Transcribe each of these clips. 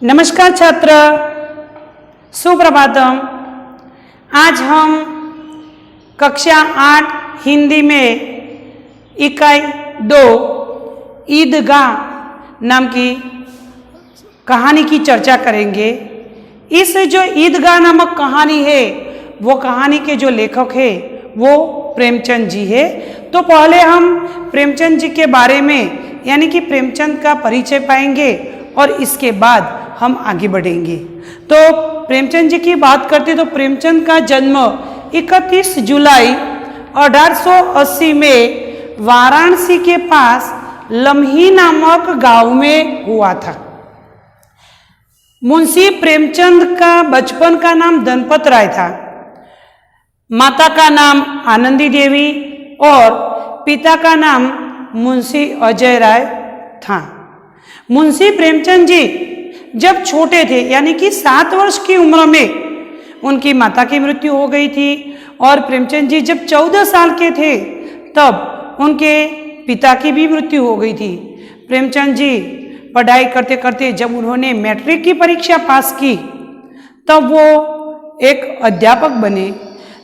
नमस्कार छात्र, सुप्रभातम। आज हम कक्षा 8 हिंदी में इकाई 2 ईदगाह नाम की कहानी की चर्चा करेंगे। इस जो ईदगाह नामक कहानी है, वो कहानी के जो लेखक है वो प्रेमचंद जी है। तो पहले हम प्रेमचंद जी के बारे में यानी कि प्रेमचंद का परिचय पाएंगे और इसके बाद हम आगे बढ़ेंगे। तो प्रेमचंद जी की बात करते तो प्रेमचंद का जन्म 31 जुलाई 1880 में वाराणसी के पास लम्ही नामक गांव में हुआ था। मुंशी प्रेमचंद का बचपन का नाम धनपत राय था। माता का नाम आनंदी देवी और पिता का नाम मुंशी अजय राय था। मुंशी प्रेमचंद जी जब छोटे थे यानी कि 7 वर्ष की उम्र में उनकी माता की मृत्यु हो गई थी और प्रेमचंद जी जब 14 साल के थे तब उनके पिता की भी मृत्यु हो गई थी। प्रेमचंद जी पढ़ाई करते करते जब उन्होंने मैट्रिक की परीक्षा पास की तब वो एक अध्यापक बने।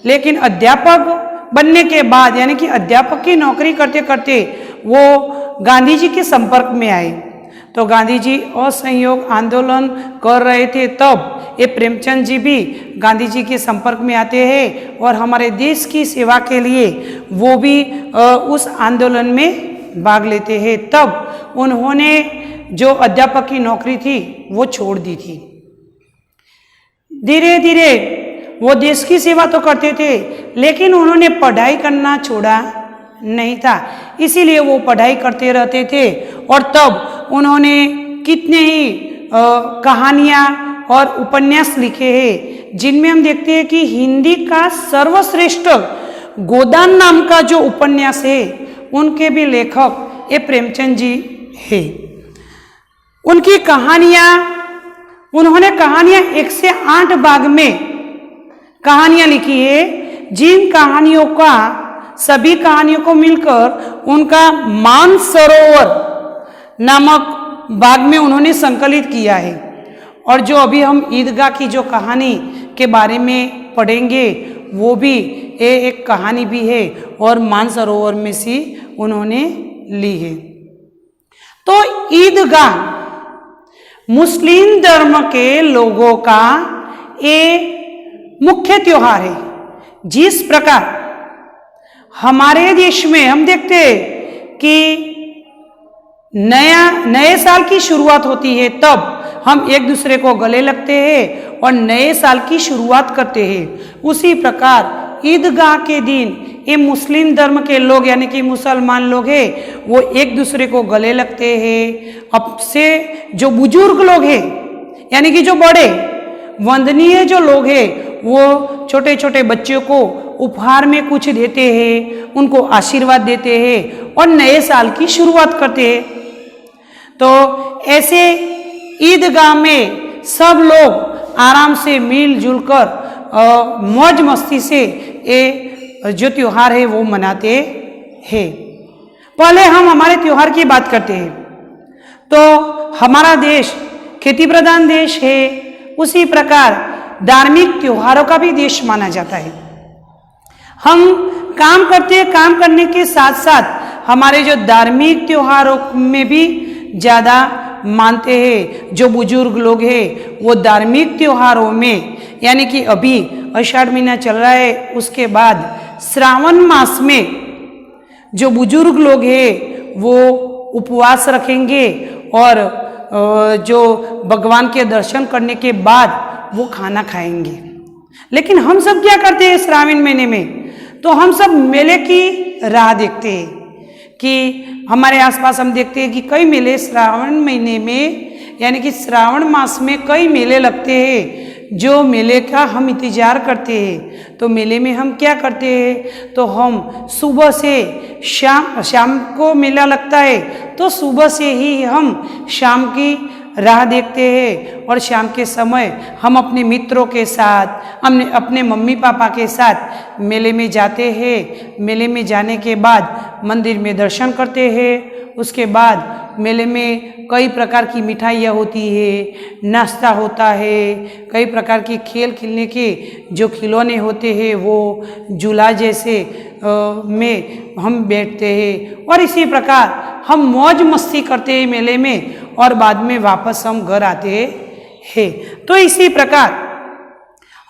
लेकिन अध्यापक बनने के बाद यानी कि अध्यापक की नौकरी करते करते वो गांधी जी के संपर्क में आए। तो गांधी जी असहयोग आंदोलन कर रहे थे, तब ये प्रेमचंद जी भी गांधी जी के संपर्क में आते हैं और हमारे देश की सेवा के लिए वो भी उस आंदोलन में भाग लेते हैं। तब उन्होंने जो अध्यापक की नौकरी थी वो छोड़ दी थी। धीरे धीरे वो देश की सेवा तो करते थे लेकिन उन्होंने पढ़ाई करना छोड़ा नहीं था, इसीलिए वो पढ़ाई करते रहते थे। और तब उन्होंने कितने ही कहानियाँ और उपन्यास लिखे हैं, जिनमें हम देखते हैं कि हिंदी का सर्वश्रेष्ठ गोदान नाम का जो उपन्यास है उनके भी लेखक ये प्रेमचंद जी है। उनकी कहानियाँ उन्होंने 1 से 8 भाग में कहानियाँ लिखी है, जिन कहानियों का सभी कहानियों को मिलकर उनका मानसरोवर नामक भाग में उन्होंने संकलित किया है। और जो अभी हम ईदगाह की जो कहानी के बारे में पढ़ेंगे वो भी एक कहानी भी है और मानसरोवर में से उन्होंने ली है। तो ईदगाह मुस्लिम धर्म के लोगों का एक मुख्य त्योहार है। जिस प्रकार हमारे देश में हम देखते हैं कि नए साल की शुरुआत होती है, तब हम एक दूसरे को गले लगते हैं और नए साल की शुरुआत करते हैं। उसी प्रकार ईदगाह के दिन ये मुस्लिम धर्म के लोग यानी कि मुसलमान लोग हैं वो एक दूसरे को गले लगते हैं। अब से जो बुजुर्ग लोग हैं यानी कि जो बड़े वंदनीय जो लोग हैं वो छोटे छोटे बच्चों को उपहार में कुछ देते हैं, उनको आशीर्वाद देते हैं और नए साल की शुरुआत करते हैं। तो ऐसे ईदगाह में सब लोग आराम से मिलजुल कर मौज मस्ती से ये जो त्योहार है वो मनाते हैं। पहले हम हमारे त्योहार की बात करते हैं। तो हमारा देश खेती प्रधान देश है, उसी प्रकार धार्मिक त्योहारों का भी देश माना जाता है। हम काम करने के साथ साथ हमारे जो धार्मिक त्योहारों में भी ज़्यादा मानते हैं। जो बुजुर्ग लोग हैं वो धार्मिक त्योहारों में यानी कि अभी आषाढ़ महीना चल रहा है, उसके बाद श्रावण मास में जो बुजुर्ग लोग हैं वो उपवास रखेंगे और जो भगवान के दर्शन करने के बाद वो खाना खाएंगे। लेकिन हम सब क्या करते हैं श्रावण महीने में? तो हम सब मेले की राह देखते हैं कि हमारे आसपास हम देखते हैं कि कई मेले श्रावण महीने में यानी कि श्रावण मास में कई मेले लगते हैं, जो मेले का हम इंतजार करते हैं। तो मेले में हम क्या करते हैं? तो हम सुबह से शाम को मेला लगता है, तो सुबह से ही हम शाम की राह देखते हैं और शाम के समय हम अपने मित्रों के साथ अपने मम्मी पापा के साथ मेले में जाते हैं। मेले में जाने के बाद मंदिर में दर्शन करते हैं। उसके बाद मेले में कई प्रकार की मिठाइयाँ होती है, नाश्ता होता है, कई प्रकार की खेल खेलने के जो खिलौने होते हैं वो झूला जैसे में हम बैठते हैं और इसी प्रकार हम मौज मस्ती करते हैं मेले में और बाद में वापस हम घर आते हैं। तो इसी प्रकार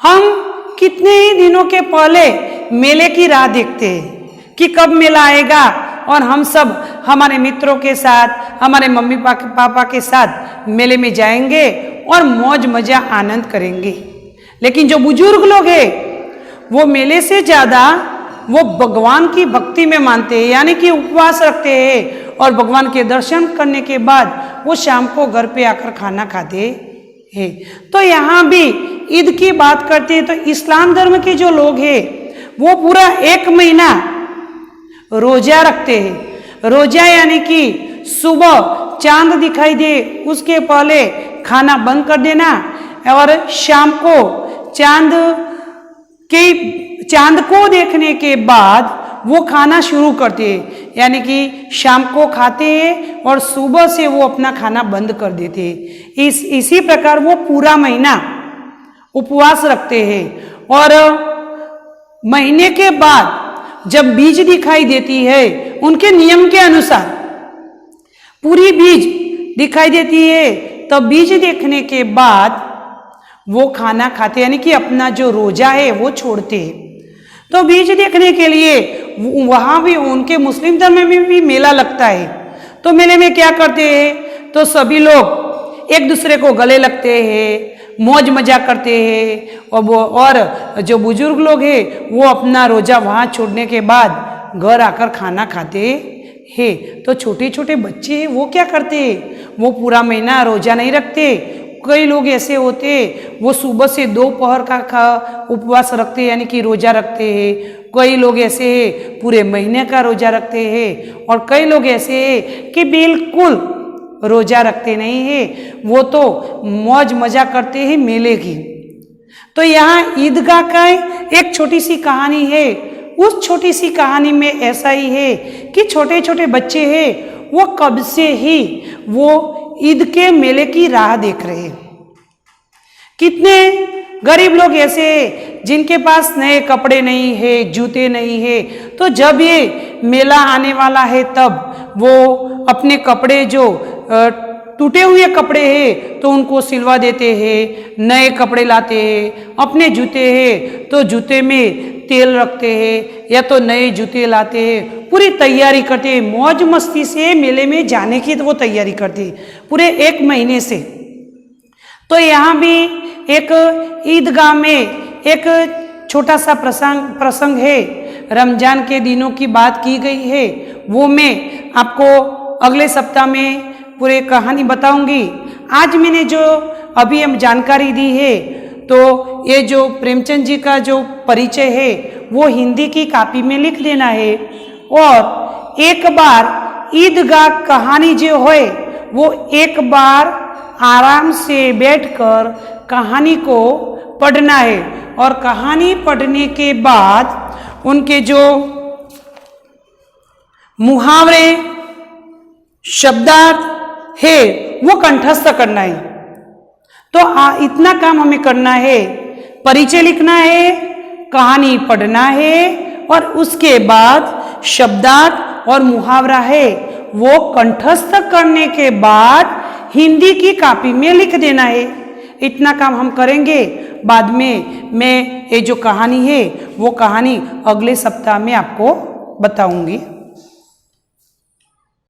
हम कितने ही दिनों के पहले मेले की राह देखते हैं कि कब मेला आएगा और हम सब हमारे मित्रों के साथ, हमारे मम्मी पापा के साथ मेले में जाएंगे और मौज मजा आनंद करेंगे। लेकिन जो बुजुर्ग लोग हैं वो मेले से ज़्यादा वो भगवान की भक्ति में मानते हैं, यानी कि उपवास रखते हैं और भगवान के दर्शन करने के बाद वो शाम को घर पे आकर खाना खाते हैं। तो यहाँ भी ईद की बात करते हैं तो इस्लाम धर्म के जो लोग हैं वो पूरा 1 महीना रोजा रखते हैं। रोजा यानी कि सुबह चांद दिखाई दे उसके पहले खाना बंद कर देना और शाम को चांद को देखने के बाद वो खाना शुरू करते हैं, यानी कि शाम को खाते हैं और सुबह से वो अपना खाना बंद कर देते हैं। इसी प्रकार वो पूरा महीना उपवास रखते हैं और महीने के बाद जब बीज दिखाई देती है उनके नियम के अनुसार पूरी बीज दिखाई देती है, तब बीज देखने के बाद वो खाना खाते, यानी कि अपना जो रोजा है वो छोड़ते हैं। तो बीज देखने के लिए वहाँ भी उनके मुस्लिम धर्म में भी मेला लगता है। तो मेले में क्या करते हैं, तो सभी लोग एक दूसरे को गले लगते हैं, मौज मजा करते हैं और जो बुजुर्ग लोग हैं वो अपना रोजा वहाँ छोड़ने के बाद घर आकर खाना खाते हैं। तो छोटे छोटे बच्चे हैं वो क्या करते हैं, वो पूरा महीना रोजा नहीं रखते। कई लोग ऐसे होते हैं वो सुबह से दोपहर का उपवास रखते हैं, यानी कि रोजा रखते हैं। कई लोग ऐसे हैं पूरे महीने का रोजा रखते हैं और कई लोग ऐसे हैं कि बिल्कुल रोजा रखते नहीं है, वो तो मौज मजा करते हैं मेले की। तो यहाँ ईदगाह का एक छोटी सी कहानी है। उस छोटी सी कहानी में ऐसा ही है कि छोटे छोटे बच्चे हैं वो कब से ही वो ईद के मेले की राह देख रहे हैं। कितने गरीब लोग ऐसे हैं जिनके पास नए कपड़े नहीं है, जूते नहीं है, तो जब ये मेला आने वाला है तब वो अपने कपड़े जो टूटे हुए कपड़े हैं तो उनको सिलवा देते हैं, नए कपड़े लाते हैं। अपने जूते हैं तो जूते में तेल रखते हैं या तो नए जूते लाते हैं, पूरी तैयारी करते हैं। मौज मस्ती से मेले में जाने की तो वो तैयारी करते हैं पूरे 1 महीने से। तो यहाँ भी एक ईदगाह में एक छोटा सा प्रसंग है, रमजान के दिनों की बात की गई है, वो मैं आपको अगले सप्ताह में पूरे कहानी बताऊंगी। आज मैंने जो अभी हम जानकारी दी है तो ये जो प्रेमचंद जी का जो परिचय है वो हिंदी की कॉपी में लिख देना है और एक बार ईदगाह कहानी जो है वो एक बार आराम से बैठकर कहानी को पढ़ना है और कहानी पढ़ने के बाद उनके जो मुहावरे शब्दार्थ है वो कंठस्थ करना है। तो इतना काम हमें करना है, परिचय लिखना है, कहानी पढ़ना है और उसके बाद शब्दार्थ और मुहावरा है वो कंठस्थ करने के बाद हिंदी की कॉपी में लिख देना है। इतना काम हम करेंगे। बाद में मैं ये जो कहानी है वो कहानी अगले सप्ताह में आपको बताऊंगी।